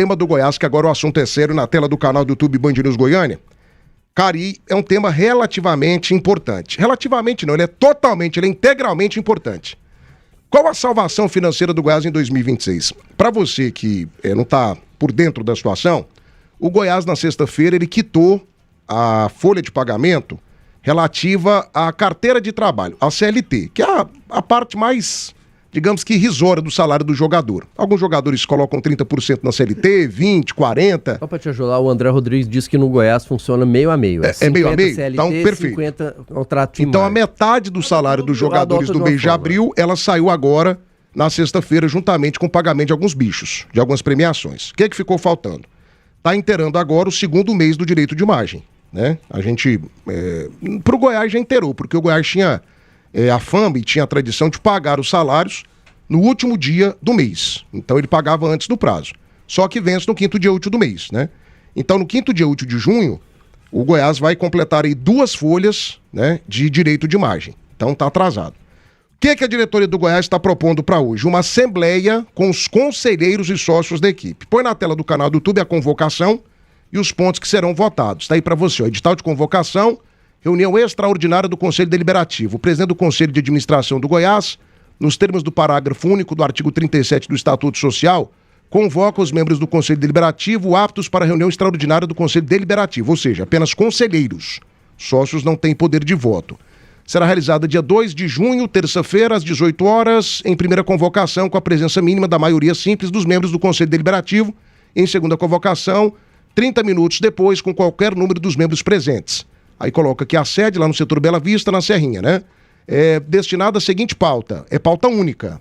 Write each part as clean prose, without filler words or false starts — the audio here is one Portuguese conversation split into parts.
tema do Goiás, que agora o assunto é sério, na tela do canal do YouTube Band News Goiânia. Cara, e é um tema relativamente importante. Relativamente não, ele é integralmente importante. Qual a salvação financeira do Goiás em 2026? Para você que não está por dentro da situação, o Goiás na sexta-feira ele quitou a folha de pagamento relativa à carteira de trabalho, a CLT, que é a parte mais, digamos que irrisória do salário do jogador. Alguns jogadores colocam 30% na CLT, 20%, 40%. Só para te ajudar, o André Rodrigues disse que no Goiás funciona meio a meio. É meio a meio? CLT, então, perfeito. 50 contrato de Então, imagem. a metade do salário dos jogadores do mês de abril, ela saiu agora na sexta-feira, juntamente com o pagamento de alguns bichos, de algumas premiações. O que ficou faltando? Está inteirando agora o segundo mês do direito de imagem, né? A gente, pro Goiás já inteirou, porque o Goiás tinha a fama e tinha a tradição de pagar os salários no último dia do mês. Então ele pagava antes do prazo. Só que vence no quinto dia útil do mês, né? Então no quinto dia útil de junho, o Goiás vai completar aí 2 folhas, né, de direito de imagem. Então tá atrasado. O que a diretoria do Goiás está propondo para hoje? Uma assembleia com os conselheiros e sócios da equipe. Põe na tela do canal do YouTube a convocação e os pontos que serão votados. Está aí para você, ó, edital de convocação, reunião extraordinária do Conselho Deliberativo. O presidente do Conselho de Administração do Goiás, nos termos do parágrafo único do artigo 37 do Estatuto Social, convoca os membros do Conselho Deliberativo aptos para a reunião extraordinária do Conselho Deliberativo, ou seja, apenas conselheiros. Sócios não têm poder de voto. Será realizada dia 2 de junho, terça-feira, às 18 horas, em primeira convocação, com a presença mínima da maioria simples dos membros do Conselho Deliberativo. Em segunda convocação, 30 minutos depois, com qualquer número dos membros presentes. Aí coloca aqui a sede, lá no setor Bela Vista, na Serrinha, né? É destinada à seguinte pauta, pauta única.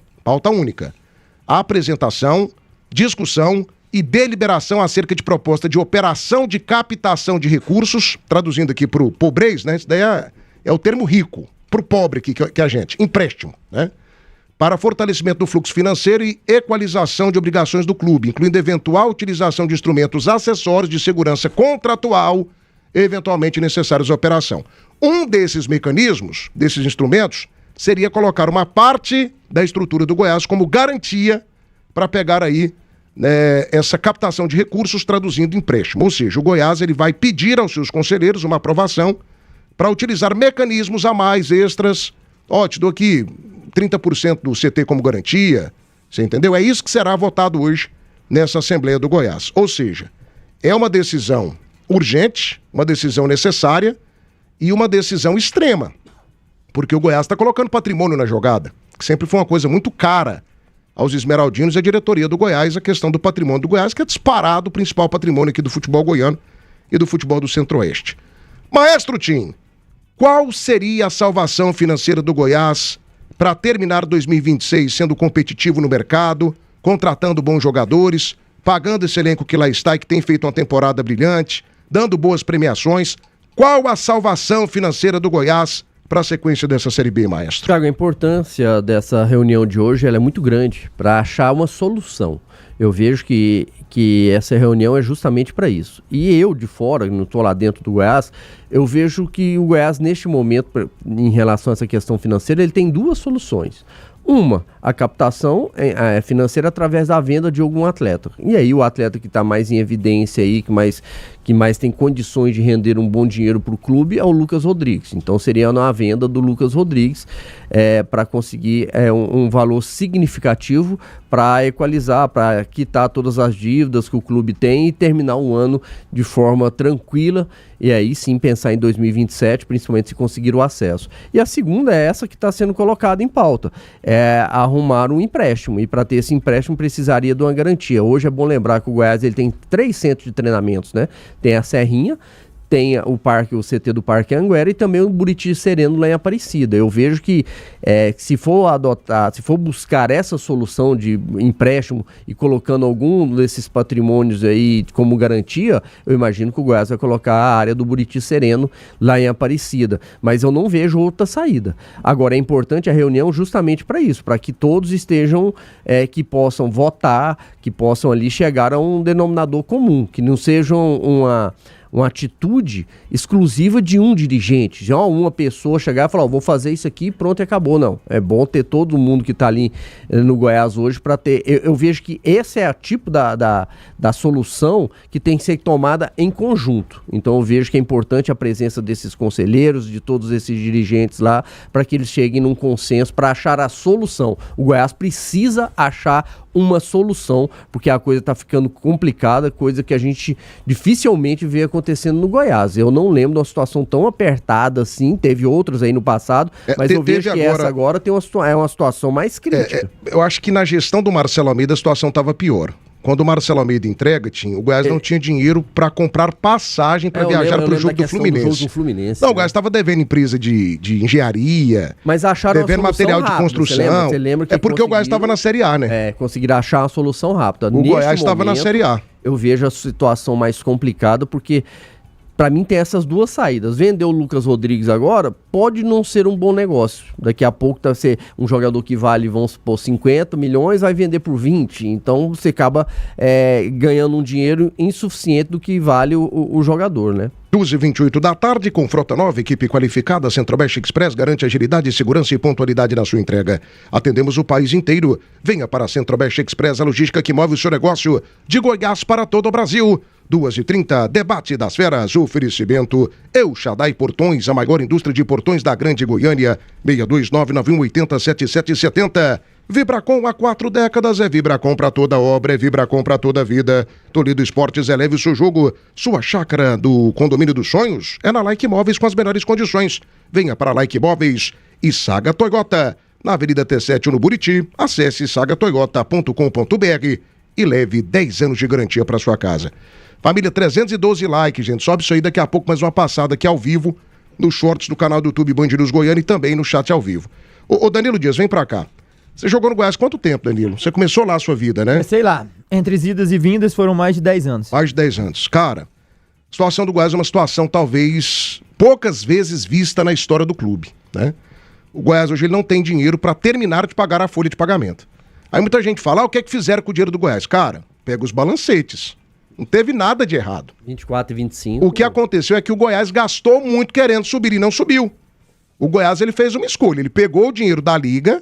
A apresentação, discussão e deliberação acerca de proposta de operação de captação de recursos, traduzindo aqui para o pobrês, né? Isso daí é o termo rico, para o pobre que a gente, empréstimo, né? Para fortalecimento do fluxo financeiro e equalização de obrigações do clube, incluindo eventual utilização de instrumentos acessórios de segurança contratual, eventualmente necessários à operação. Um desses mecanismos, desses instrumentos, seria colocar uma parte da estrutura do Goiás como garantia para pegar aí, né, essa captação de recursos traduzindo empréstimo. Ou seja, o Goiás ele vai pedir aos seus conselheiros uma aprovação para utilizar mecanismos a mais, extras. Ó, te dou aqui 30% do CT como garantia, você entendeu? É isso que será votado hoje nessa Assembleia do Goiás. Ou seja, é uma decisão urgente, uma decisão necessária e uma decisão extrema, porque o Goiás está colocando patrimônio na jogada, que sempre foi uma coisa muito cara aos esmeraldinos e à diretoria do Goiás, a questão do patrimônio do Goiás, que é disparado o principal patrimônio aqui do futebol goiano e do futebol do Centro-Oeste. Maestro Tim, qual seria a salvação financeira do Goiás para terminar 2026 sendo competitivo no mercado, contratando bons jogadores, pagando esse elenco que lá está e que tem feito uma temporada brilhante, dando boas premiações? Qual a salvação financeira do Goiás para a sequência dessa Série B, maestro? Thiago, a importância dessa reunião de hoje ela é muito grande para achar uma solução. Eu vejo que essa reunião é justamente para isso. E eu, de fora, não estou lá dentro do Goiás, eu vejo que o Goiás, neste momento, em relação a essa questão financeira, ele tem 2 soluções. Uma, a captação financeira através da venda de algum atleta. E aí o atleta que está mais em evidência aí, que mais tem condições de render um bom dinheiro para o clube é o Lucas Rodrigues. Então seria a venda do Lucas Rodrigues para conseguir um valor significativo para equalizar, para quitar todas as dívidas que o clube tem e terminar o ano de forma tranquila. E aí sim pensar em 2027, principalmente se conseguir o acesso. E a segunda é essa que está sendo colocada em pauta, é arrumar um empréstimo. E para ter esse empréstimo precisaria de uma garantia. Hoje é bom lembrar que o Goiás ele tem 3 centros de treinamentos, né? Tem a Serrinha, tem o CT do Parque Anguera e também o Buriti Sereno lá em Aparecida. Eu vejo que se for buscar essa solução de empréstimo e colocando algum desses patrimônios aí como garantia, eu imagino que o Goiás vai colocar a área do Buriti Sereno lá em Aparecida. Mas eu não vejo outra saída. Agora é importante a reunião justamente para isso, para que todos estejam, que possam votar, que possam ali chegar a um denominador comum, que não sejam uma atitude exclusiva de um dirigente. Já uma pessoa chegar e falar, vou fazer isso aqui e pronto, e acabou. Não. É bom ter todo mundo que está ali no Goiás hoje para ter... Eu vejo que esse é o tipo da solução que tem que ser tomada em conjunto. Então eu vejo que é importante a presença desses conselheiros, de todos esses dirigentes lá, para que eles cheguem num consenso para achar a solução. O Goiás precisa achar uma solução, porque a coisa está ficando complicada, coisa que a gente dificilmente vê acontecendo no Goiás. Eu não lembro de uma situação tão apertada assim, teve outras aí no passado, mas eu vejo que essa agora é uma situação mais crítica. Eu acho que na gestão do Marcelo Almeida a situação estava pior. Quando o Marcelo Almeida entrega, o Goiás não tinha dinheiro para comprar passagem para viajar para o jogo do Fluminense. Não, o Goiás estava devendo empresa de engenharia, mas acharam devendo material rápida, de construção. Você lembra que porque o Goiás estava na Série A, né? Conseguiram achar uma solução rápida. O Goiás estava na Série A. Eu vejo a situação mais complicada porque... Para mim tem essas duas saídas. Vender o Lucas Rodrigues agora pode não ser um bom negócio. Daqui a pouco vai ser um jogador que vale, vamos supor, 50 milhões, vai vender por 20. Então você acaba ganhando um dinheiro insuficiente do que vale o jogador, né? 12h28 da tarde, com frota nova, equipe qualificada, Centro-Oeste Express garante agilidade, segurança e pontualidade na sua entrega. Atendemos o país inteiro. Venha para a Centro-Oeste Express, a logística que move o seu negócio, de Goiás para todo o Brasil. 2h30, debate das feras, oferecimento El Shaddai Portões, a maior indústria de portões da Grande Goiânia, 62991807770. Vibracom há 4 décadas, é Vibracom para toda obra, é Vibracom para toda vida. Toledo Esportes, eleve o seu jogo. Sua chácara do condomínio dos sonhos é na Like Móveis com as melhores condições. Venha para Like Móveis e Saga Toyota. Na Avenida T7 no Buriti, acesse sagatoyota.com.br e leve 10 anos de garantia para sua casa. Família, 312 likes, gente. Sobe isso aí daqui a pouco, mais uma passada aqui ao vivo, nos shorts do canal do YouTube Band News Goiânia e também no chat ao vivo. Ô Danilo Dias, vem pra cá. Você jogou no Goiás quanto tempo, Danilo? Você começou lá a sua vida, né? Sei lá. Entre as idas e vindas foram mais de 10 anos. Mais de 10 anos. Cara, a situação do Goiás é uma situação talvez poucas vezes vista na história do clube, né? O Goiás hoje ele não tem dinheiro pra terminar de pagar a folha de pagamento. Aí muita gente fala, o que é que fizeram com o dinheiro do Goiás? Cara, pega os balancetes. Não teve nada de errado. 24 e 25. O que aconteceu é que o Goiás gastou muito querendo subir e não subiu. O Goiás ele fez uma escolha. Ele pegou o dinheiro da Liga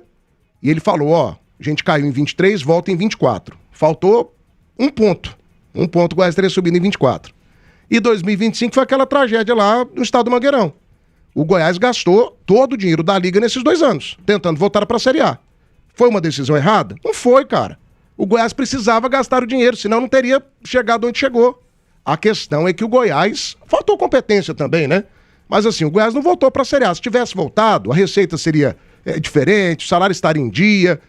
e ele falou, a gente caiu em 23, volta em 24. Faltou um ponto. Um ponto o Goiás teria subido em 24. E 2025 foi aquela tragédia lá no estado do Mangueirão. O Goiás gastou todo o dinheiro da Liga nesses 2 anos, tentando voltar para a Série A. Foi uma decisão errada? Não foi, cara. O Goiás precisava gastar o dinheiro, senão não teria chegado onde chegou. A questão é que o Goiás... Faltou competência também, né? Mas assim, o Goiás não voltou para a Série A. Se tivesse voltado, a receita seria diferente, o salário estaria em dia,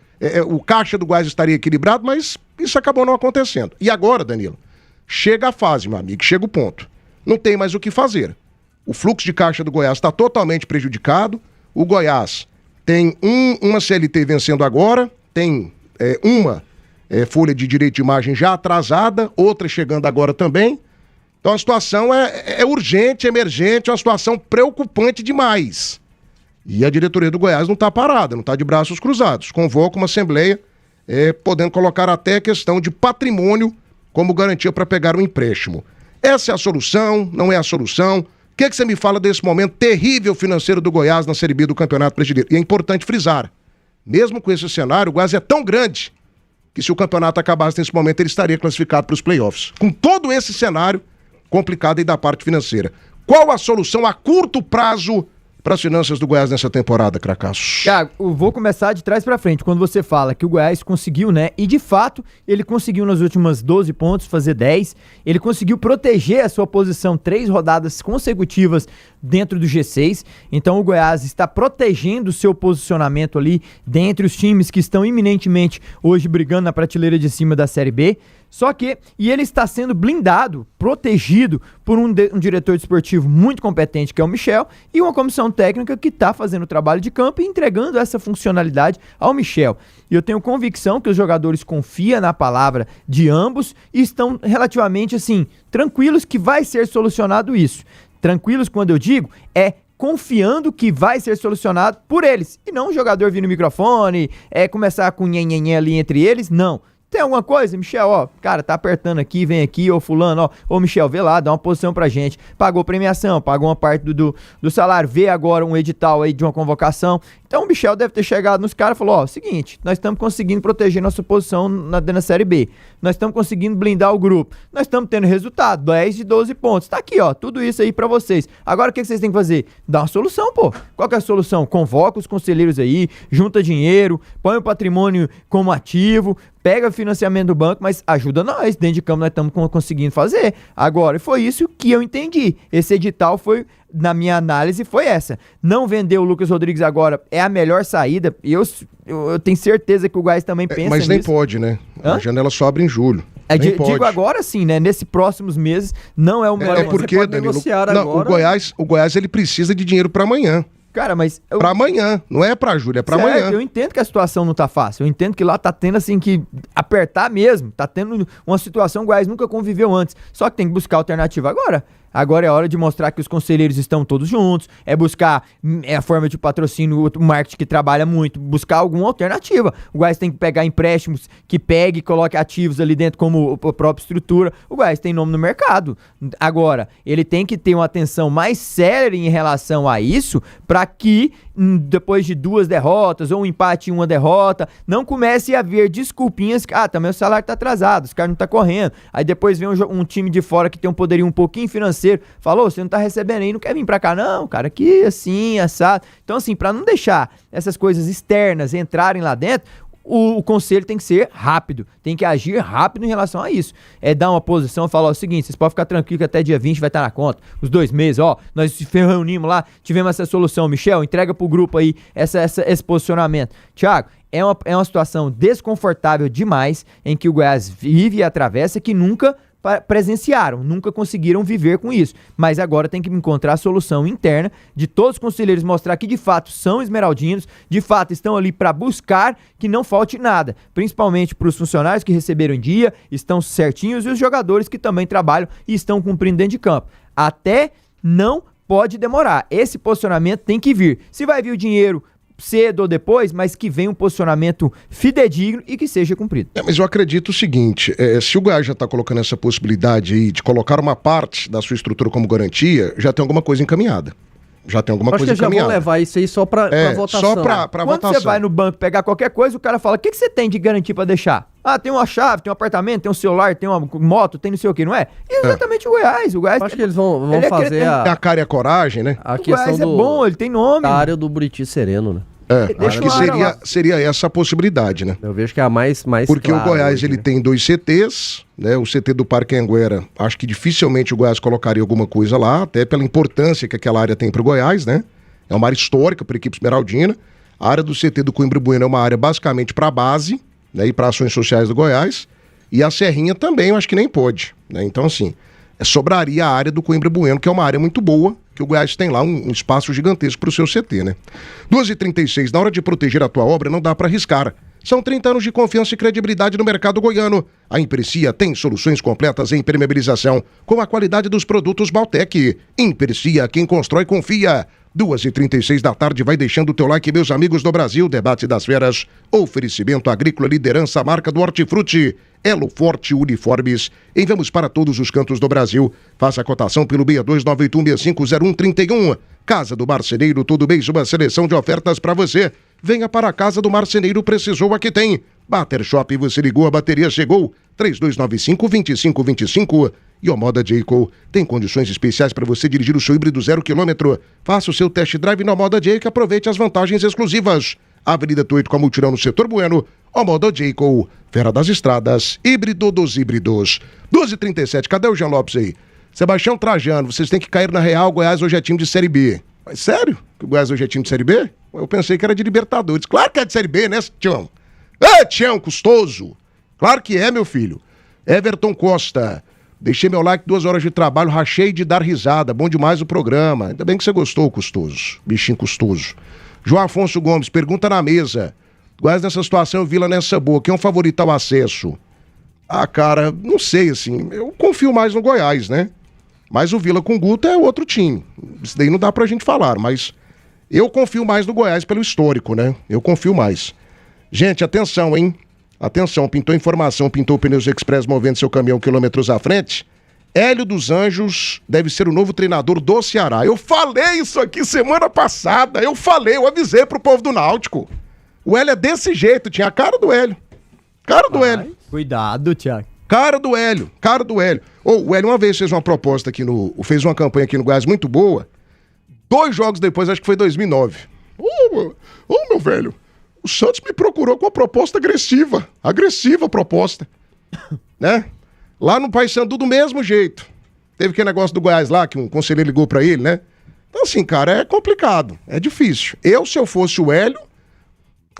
o caixa do Goiás estaria equilibrado, mas isso acabou não acontecendo. E agora, Danilo, chega a fase, meu amigo, chega o ponto. Não tem mais o que fazer. O fluxo de caixa do Goiás está totalmente prejudicado. O Goiás tem uma CLT vencendo agora, tem uma... folha de direito de imagem já atrasada, outra chegando agora também. Então a situação é urgente, emergente, é uma situação preocupante demais. E a diretoria do Goiás não está parada, não está de braços cruzados. Convoca uma assembleia, podendo colocar até a questão de patrimônio como garantia para pegar um empréstimo. Essa é a solução, não é a solução? O que você me fala desse momento terrível financeiro do Goiás na Série B do Campeonato Brasileiro? E é importante frisar, mesmo com esse cenário, o Goiás é tão grande que se o campeonato acabasse nesse momento, ele estaria classificado para os playoffs. Com todo esse cenário complicado aí da parte financeira. Qual a solução a curto prazo para as finanças do Goiás nessa temporada, Cracasso? Cara, eu vou começar de trás para frente, quando você fala que o Goiás conseguiu, né? E de fato, ele conseguiu nas últimas 12 pontos fazer 10. Ele conseguiu proteger a sua posição 3 rodadas consecutivas dentro do G6. Então o Goiás está protegendo o seu posicionamento ali dentre os times que estão iminentemente hoje brigando na prateleira de cima da Série B. Só que, e ele está sendo blindado, protegido por um diretor esportivo muito competente, que é o Michel, e uma comissão técnica que está fazendo o trabalho de campo e entregando essa funcionalidade ao Michel. E eu tenho convicção que os jogadores confiam na palavra de ambos e estão relativamente, assim, tranquilos que vai ser solucionado isso. Tranquilos, quando eu digo, confiando que vai ser solucionado por eles. E não o jogador vir no microfone, começar com nhenhenhé ali entre eles, não. Tem alguma coisa, Michel? Ó, cara, tá apertando aqui, vem aqui, ô fulano, ô Michel, vê lá, dá uma posição pra gente. Pagou premiação, pagou uma parte do salário, vê agora um edital aí de uma convocação. Então o Michel deve ter chegado nos caras e falou, ó, seguinte, nós estamos conseguindo proteger nossa posição na Série B. Nós estamos conseguindo blindar o grupo. Nós estamos tendo resultado, 10 de 12 pontos. Tá aqui, ó, tudo isso aí pra vocês. Agora o que vocês têm que fazer? Dar uma solução, pô. Qual que é a solução? Convoca os conselheiros aí, junta dinheiro, põe o patrimônio como ativo, pega financiamento do banco, mas ajuda nós. Dentro de campo nós estamos conseguindo fazer. Agora, foi isso que eu entendi. Esse edital foi, na minha análise, foi essa. Não vender o Lucas Rodrigues agora é a melhor saída. Eu tenho certeza que o Goiás também pensa mas nem nisso. pode, né? Hã? A janela só abre em julho. Digo agora sim, né? Nesses próximos meses não é o melhor. Porque, Danilo, agora. o Goiás ele precisa de dinheiro para amanhã. Cara, mas... Pra amanhã, não é pra julho, é pra amanhã. Eu entendo que a situação não tá fácil, eu entendo que lá tá tendo assim que apertar mesmo, tá tendo uma situação que o Goiás nunca conviveu antes, só que tem que buscar alternativa agora. Agora é hora de mostrar que os conselheiros estão todos juntos, é buscar a forma de patrocínio, o marketing que trabalha muito, buscar alguma alternativa. O Goiás tem que pegar empréstimos que pegue e coloque ativos ali dentro como a própria estrutura. O Goiás tem nome no mercado. Agora, ele tem que ter uma atenção mais séria em relação a isso, para que depois de 2 derrotas ou um empate e 1 derrota, não comece a haver desculpinhas que, também o salário tá atrasado, os caras não tá correndo. Aí depois vem um time de fora que tem um poderio um pouquinho financeiro, falou, você não tá recebendo aí, não quer vir pra cá não, cara, aqui assim, assado. Então assim, pra não deixar essas coisas externas entrarem lá dentro, o conselho tem que ser rápido, tem que agir rápido em relação a isso. É dar uma posição e falar o seguinte, vocês podem ficar tranquilos que até dia 20 vai estar na conta, os 2 meses, ó, nós reunimos lá, tivemos essa solução. Michel, entrega pro grupo aí esse posicionamento. Thiago, é uma situação desconfortável demais, em que o Goiás vive e atravessa, que nunca presenciaram, nunca conseguiram viver com isso, mas agora tem que encontrar a solução interna de todos os conselheiros, mostrar que de fato são esmeraldinos, de fato estão ali para buscar que não falte nada, principalmente para os funcionários que receberam em dia, estão certinhos, e os jogadores que também trabalham e estão cumprindo dentro de campo. Até não pode demorar, esse posicionamento tem que vir. Se vai vir o dinheiro cedo ou depois, mas que venha um posicionamento fidedigno e que seja cumprido. Mas eu acredito o seguinte, se o Goiás já está colocando essa possibilidade aí de colocar uma parte da sua estrutura como garantia, já tem alguma coisa encaminhada. Já tem alguma coisa encaminhada. Acho que já vão levar isso aí só para votação. Só para votação. Quando você vai no banco pegar qualquer coisa, o cara fala, o que você tem de garantia para deixar? Tem uma chave, tem um apartamento, tem um celular, tem uma moto, tem não sei o que, não é? Exatamente o Goiás. O Goiás acho que eles vão fazer a cara e a coragem, né? A o Goiás é bom, ele tem nome. A área do Buriti Sereno, né? Acho que seria essa a possibilidade, né? Eu vejo que é a mais porque clara o Goiás hoje, ele tem 2 CTs, né? O CT do Parque Anguera, acho que dificilmente o Goiás colocaria alguma coisa lá, até pela importância que aquela área tem para o Goiás, né? É uma área histórica para a equipe esmeraldina. A área do CT do Coimbra Bueno é uma área basicamente para a base, né? E para ações sociais do Goiás. E a Serrinha também, eu acho que nem pode, né? Então, assim, sobraria a área do Coimbra Bueno, que é uma área muito boa, que o Goiás tem lá um espaço gigantesco para o seu CT, né? 2h36, na hora de proteger a tua obra, não dá para arriscar. São 30 anos de confiança e credibilidade no mercado goiano. A Impercia tem soluções completas em impermeabilização, com a qualidade dos produtos Baltec. Impercia, quem constrói, confia. 2h36 da tarde, vai deixando o teu like, meus amigos do Brasil. Debate das Feras. Oferecimento Agrícola Liderança, marca do Hortifruti. Elo Forte Uniformes. Enviamos para todos os cantos do Brasil. Faça a cotação pelo 6298650131. Casa do Marceneiro, todo mês uma seleção de ofertas para você. Venha para a Casa do Marceneiro, precisou, aqui tem. Bater Shop, você ligou, a bateria chegou. 3295-2525. E o Moda Jayco tem condições especiais para você dirigir o seu híbrido 0 km. Faça o seu test drive na Moda Jayco e aproveite as vantagens exclusivas. Avenida Tuito com a Mutirão no setor Bueno. O Moda Jayco, Fera das Estradas, híbrido dos híbridos. 12h37, cadê o Jean Lopes aí? Sebastião Trajano, vocês têm que cair na real, Goiás hoje é time de Série B. Mas sério? Que o Goiás hoje é time de Série B? Eu pensei que era de Libertadores. Claro que é de Série B, né, Tião? Tião, custoso. Claro que é, meu filho. Everton Costa. Deixei meu like, 2 horas de trabalho, rachei de dar risada. Bom demais o programa. Ainda bem que você gostou, custoso. Bichinho custoso. João Afonso Gomes, pergunta na mesa. Goiás nessa situação, Vila nessa boa. Quem é o favorito ao acesso? Cara, não sei, assim. Eu confio mais no Goiás, né? Mas o Vila com Guto é outro time. Isso daí não dá pra gente falar, mas eu confio mais no Goiás pelo histórico, né? Eu confio mais. Gente, atenção, hein? Atenção, pintou informação, pintou o Pneus Express movendo seu caminhão quilômetros à frente. Hélio dos Anjos deve ser o novo treinador do Ceará. Eu falei isso aqui semana passada, eu avisei pro povo do Náutico. O Hélio é desse jeito, tinha a cara do Hélio. Cara do Hélio. Cuidado, Thiago. Cara do Hélio. O Hélio uma vez fez uma proposta aqui fez uma campanha aqui no Goiás muito boa. 2 jogos depois, acho que foi 2009. Meu velho, o Santos me procurou com uma proposta agressiva proposta, né? Lá no Paysandu do mesmo jeito. Teve aquele negócio do Goiás lá, que um conselheiro ligou pra ele, né? Então assim, cara, é complicado, é difícil. Se eu fosse o Hélio,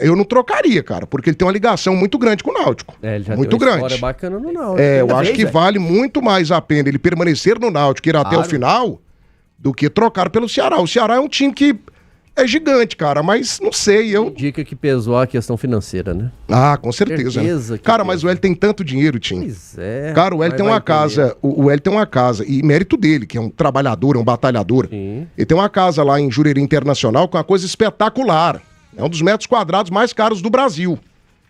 eu não trocaria, cara, porque ele tem uma ligação muito grande com o Náutico. Ele já muito tem uma grande. história bacana no Náutico. Eu acho que vale muito mais a pena ele permanecer no Náutico e ir até o final do que trocar pelo Ceará. O Ceará é um time que é gigante, cara, mas não sei, Dica que pesou a questão financeira, né? Com certeza, né? Cara, mas o Hélio tem tanto dinheiro, Tim. Pois é. Cara, o Hélio tem uma casa, o Hélio tem uma casa, e mérito dele, que é um trabalhador, é um batalhador. Sim. Ele tem uma casa lá em Jurerê Internacional com uma coisa espetacular. É um dos metros quadrados mais caros do Brasil.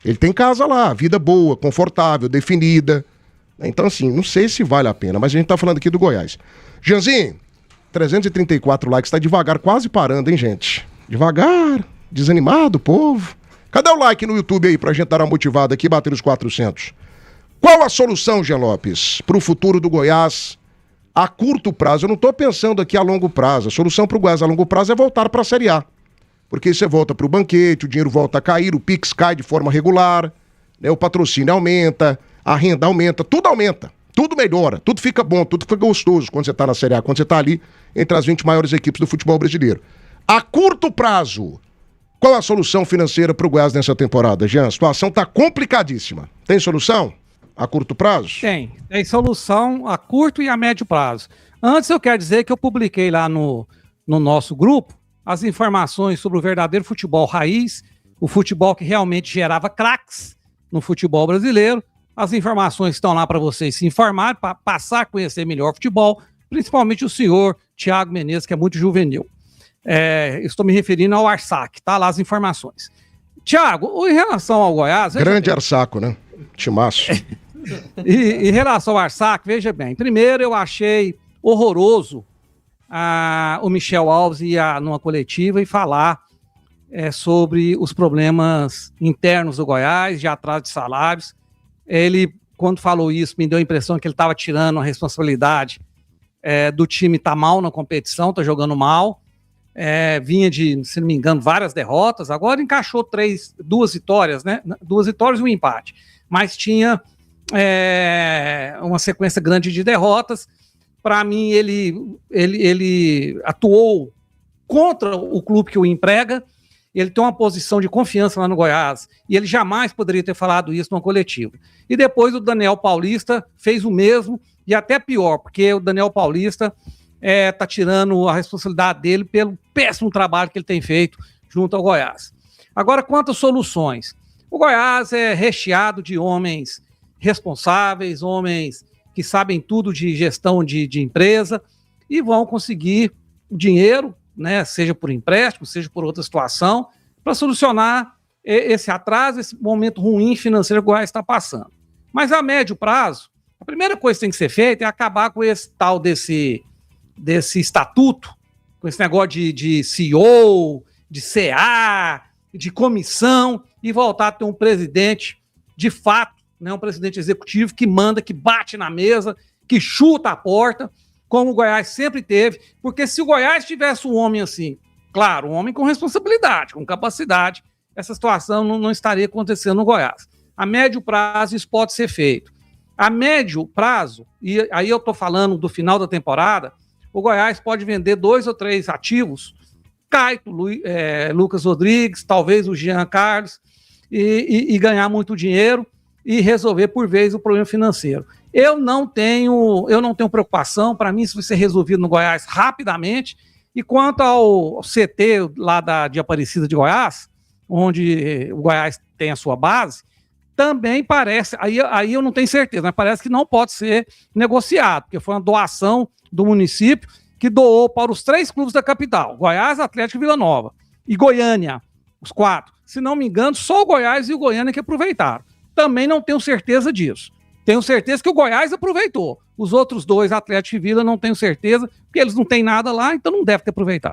Ele tem casa lá, vida boa, confortável, definida. Então, assim, não sei se vale a pena, mas a gente tá falando aqui do Goiás. Janzinho, 334 likes, tá devagar, quase parando, hein, gente? Devagar, desanimado, povo. Cadê o like no YouTube aí pra gente dar uma motivada aqui e bater os 400? Qual a solução, Jean Lopes, pro futuro do Goiás a curto prazo? Eu não tô pensando aqui a longo prazo. A solução pro Goiás a longo prazo é voltar pra Série A. Porque você volta pro banquete, o dinheiro volta a cair, o Pix cai de forma regular, né, o patrocínio aumenta, a renda aumenta, tudo melhora, tudo fica bom, tudo fica gostoso quando você tá na Série A, quando você tá ali entre as 20 maiores equipes do futebol brasileiro. A curto prazo, qual a solução financeira pro Goiás nessa temporada, Jean? A situação tá complicadíssima. Tem solução a curto prazo? Tem solução a curto e a médio prazo. Antes eu quero dizer que eu publiquei lá no nosso grupo as informações sobre o verdadeiro futebol raiz, o futebol que realmente gerava craques no futebol brasileiro. As informações estão lá para vocês se informarem, para passar a conhecer melhor o futebol, principalmente o senhor Thiago Menezes, que é muito juvenil. Estou me referindo ao Arsac, tá lá as informações. Thiago, em relação ao Goiás... Grande Arsaco, né? Timaço. Em relação ao Arsac, veja bem, primeiro eu achei horroroso o Michel Alves ir numa coletiva e falar sobre os problemas internos do Goiás, de atraso de salários. Ele, quando falou isso, me deu a impressão que ele estava tirando a responsabilidade do time estar mal na competição, está jogando mal. Vinha de, se não me engano, várias derrotas. Agora encaixou 2 vitórias, né? 2 vitórias e um empate. Mas tinha uma sequência grande de derrotas. Para mim, ele atuou contra o clube que o emprega. Ele tem uma posição de confiança lá no Goiás e ele jamais poderia ter falado isso numa coletiva. E depois o Daniel Paulista fez o mesmo e até pior, porque o Daniel Paulista está tirando a responsabilidade dele pelo péssimo trabalho que ele tem feito junto ao Goiás. Agora, quanto às soluções? O Goiás é recheado de homens responsáveis, homens que sabem tudo de gestão de empresa e vão conseguir dinheiro, né, seja por empréstimo, seja por outra situação, para solucionar esse atraso, esse momento ruim financeiro que o Goiás está passando. Mas a médio prazo, a primeira coisa que tem que ser feita é acabar com esse tal desse estatuto, com esse negócio de CEO, de CA, de comissão, e voltar a ter um presidente de fato, né, um presidente executivo que manda, que bate na mesa, que chuta a porta, como o Goiás sempre teve, porque se o Goiás tivesse um homem assim, claro, um homem com responsabilidade, com capacidade, essa situação não estaria acontecendo no Goiás. A médio prazo isso pode ser feito. A médio prazo, e aí eu estou falando do final da temporada, o Goiás pode vender 2 ou 3 ativos, Caito, Lucas Rodrigues, talvez o Jean Carlos, e ganhar muito dinheiro e resolver por vez o problema financeiro. Eu não tenho preocupação, para mim isso vai ser resolvido no Goiás rapidamente. E quanto ao CT lá de Aparecida de Goiás, onde o Goiás tem a sua base, também parece, aí eu não tenho certeza, mas parece que não pode ser negociado, porque foi uma doação do município que doou para os 3 clubes da capital, Goiás, Atlético e Vila Nova, e Goiânia, os 4. Se não me engano, só o Goiás e o Goiânia que aproveitaram. também não tenho certeza disso. Tenho certeza que o Goiás aproveitou. Os outros dois, Atlético e Vila, não tenho certeza, porque eles não têm nada lá, então não deve ter aproveitado.